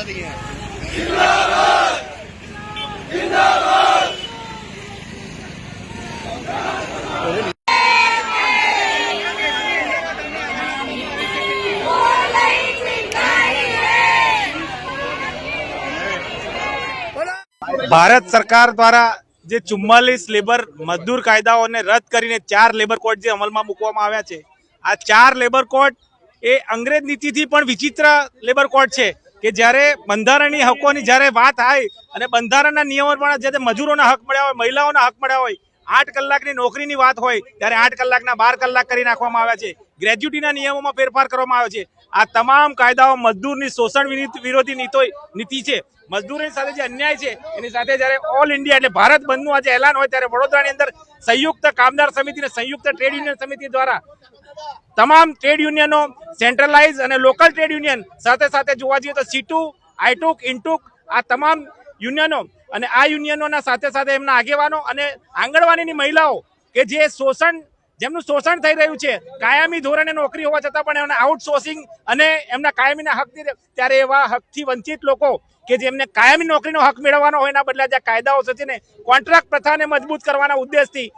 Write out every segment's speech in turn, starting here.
रही है। ભારત સરકાર દ્વારા જે 44 લેબર મજદૂર કાયદાઓને રદ કરીને 4 લેબર કોડ જે અમલમાં મૂકવામાં આવ્યા છે, આ 4 લેબર કોડ એ અંગ્રેજ નીતિથી પણ વિચિત્ર લેબર કોડ છે કે જ્યારે બંધારણીય હકોની જ્યારે વાત આવે અને બંધારણના નિયમો પ્રમાણે જ્યારે મજૂરોના હક મળ્યા હોય, મહિલાઓના હક મળ્યા હોય, 8 કલાકની નોકરીની વાત હોય ત્યારે 8 કલાકના 12 કલાક કરી નાખવામાં આવ્યા છે. ગ્રેજ્યુટીના નિયમોમાં ફેરફાર કરવામાં આવ્યો છે. આ તમામ કાયદાઓ મજદૂરની શોષણ વિરોધી નીતિ છે. મજદૂરોની સાથે જે અન્યાય છે એની સાથે જ્યારે ઓલ ઇન્ડિયા એટલે ભારત બંધનું આજે એલાન હોય ત્યારે વડોદરાની અંદર સંયુક્ત કામદાર સમિતિ અને સંયુક્ત ટ્રેડ યુનિયન સમિતિ દ્વારા તમામ ટ્રેડ યુનિયનો સેન્ટ્રલાઇઝ અને લોકલ ટ્રેડ યુનિયન સાથે સાથે જોવા જઈએ તો સીટુ, આઈટુક, ઇન્ટુક આ તમામ યુનિયનો અને આ યુનિયનોના સાથે સાથે એમના આગેવાનો અને આંગણવાડીની મહિલાઓ કે જે જેમનું શોષણ થઈ રહ્યું છે, કાયમી ધોરણે નોકરી હોવા છતાં પણ એમને આઉટસોર્સિંગ અને એમના કાયમીના હક ત્યારે એવા હકથી વંચિત લોકો કે જેમને કાયમી નોકરીનો હક મેળવવાનો હોય એના બદલે જે કાયદાઓ છે ને કોન્ટ્રાક્ટ પ્રથાને મજબૂત કરવાના ઉદ્દેશથી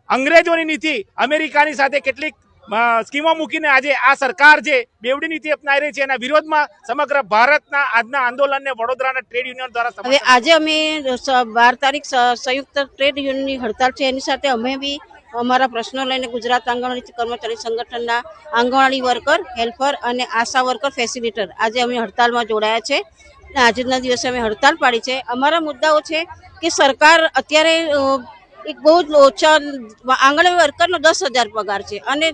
અંગ્રેજોની નીતિ અમેરિકાની સાથે કેટલીક સ્કીમો મૂકીને આજે આ સરકાર જે બેવડી નીતિ અપનાવી રહી છે એના વિરોધમાં સમગ્ર ભારતના આજના આંદોલનને વડોદરાના ટ્રેડ યુનિયન દ્વારા હવે આજે અમે 12 તારીખ સંયુક્ત ટ્રેડ યુનિયનની હડતાલ છે એની સાથે અમે બી અમારા પ્રશ્નો લઈને ગુજરાત આંગણવાડી કર્મચારી સંગઠનના આંગણવાડી વર્કર, હેલ્પર અને આશા વર્કર ફેસિલિટર આજે અમે હડતાલમાં જોડાયા છે. આજના દિવસે અમે હડતાલ પાડી છે. અમારા મુદ્દાઓ છે કે સરકાર અત્યારે એક બહુ જ ઓછા આંગણવાડી વર્કરનો 10,000 પગાર છે અને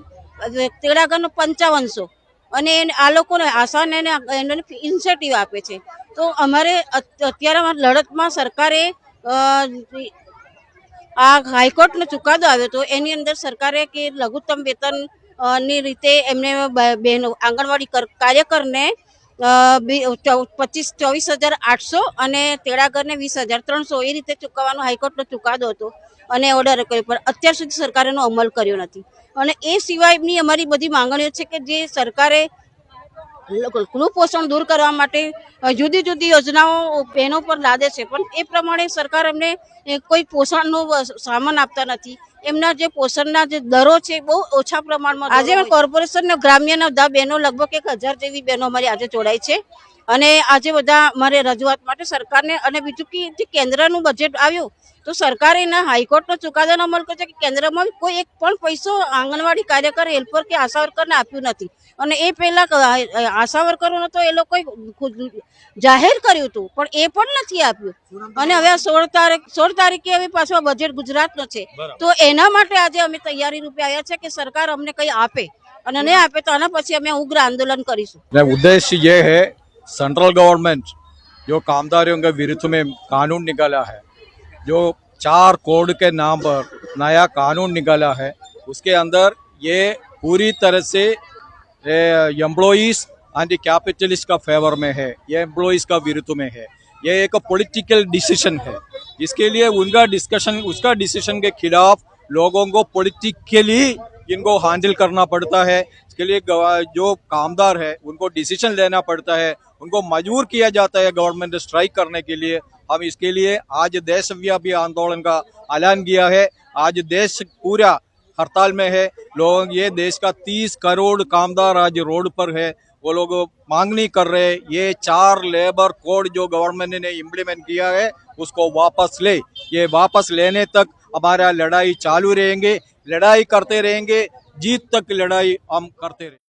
તેડાગરનો 5500 અને આ લોકોને આશાને એને ઇન્સેન્ટિવ આપે છે. તો અમારે અત્યારે લડતમાં સરકારે આ હાઈકોર્ટનો ચુકાદો આવ્યો હતો એની અંદર સરકારે કે લઘુત્તમ વેતન ની રીતે એમને બહેનો આંગણવાડી કાર્યકરને 24,800 અને તેડાગરને 20,300 એ રીતે ચૂકવવાનો હાઈકોર્ટનો ચુકાદો હતો અને ઓર્ડર કર્યો, પણ અત્યાર સુધી સરકારે એનો અમલ કર્યો નથી. અને એ સિવાયની અમારી બધી માંગણીઓ છે કે જે સરકારે કુપોષણ દૂર કરવા માટે જુદી જુદી યોજનાઓ બહેનો પર લાદે છે, પણ એ પ્રમાણે સરકાર એમને કોઈ પોષણનો સામાન આપતા નથી. એમના જે પોષણના જે દરો છે બહુ ઓછા પ્રમાણમાં. આજે કોર્પોરેશન ગ્રામ્યના બહેનો લગભગ 1,000 જેવી બહેનો અમારી આજે જોડાઈ છે અને આજે બધા અમારે રજૂઆત માટે સરકારને અને બીજું કે જે કેન્દ્રનું બજેટ આવ્યું તો સરકારે એના હાઈકોર્ટનો ચુકાદાનો અમલ કર્યો છે કે કેન્દ્રમાં કોઈ એક પણ પૈસો આંગણવાડી કાર્યકર, હેલ્પર કે આશા વર્કરને આપ્યું નથી. અને એ પહેલા આશા વર્કરોને તો એ લોકોએ જાહેર કર્યું હતું પણ એ પણ નથી આપ્યું. અને હવે 16 તારીખે હવે પાછો બજેટ ગુજરાતનો છે તો એના માટે આજે અમે તૈયારી રૂપે આવ્યા છે કે સરકાર અમને કંઈ આપે અને નહીં આપે તો આના પછી અમે ઉગ્ર આંદોलन કરીશું. उद्देश्य ये है, सेंट्रल गवर्नमेंट जो कामदारियों के विरुद्ध में कानून निकाला है, जो 4 कोड के नाम पर नया कानून निकाला है, उसके अंदर ये पूरी तरह से एम्प्लॉइज एंड कैपिटलिस्ट का फेवर में है, ये एम्प्लॉइज का विरुद्ध में है. ये एक पॉलिटिकल डिसीजन है. इसके लिए उसका डिसीजन के खिलाफ लोगों को पॉलिटिकली इनको हैंडल करना पड़ता है. इसके लिए जो कामदार है उनको डिसीजन लेना पड़ता है, उनको मजबूर किया जाता है गवर्नमेंट स्ट्राइक करने के लिए. हम इसके लिए आज देशव्यापी आंदोलन का ऐलान किया है. आज देश पूरा हड़ताल में है. लोग ये देश का 30 करोड़ कामदार आज रोड पर है. वो लोग मांगनी कर रहे हैं ये 4 लेबर कोड जो गवर्नमेंट ने इम्प्लीमेंट किया है उसको वापस ले. ये वापस लेने तक हमारा लड़ाई चालू रहेंगे, लड़ाई करते रहेंगे, जीत तक लड़ाई हम करते रहेंगे.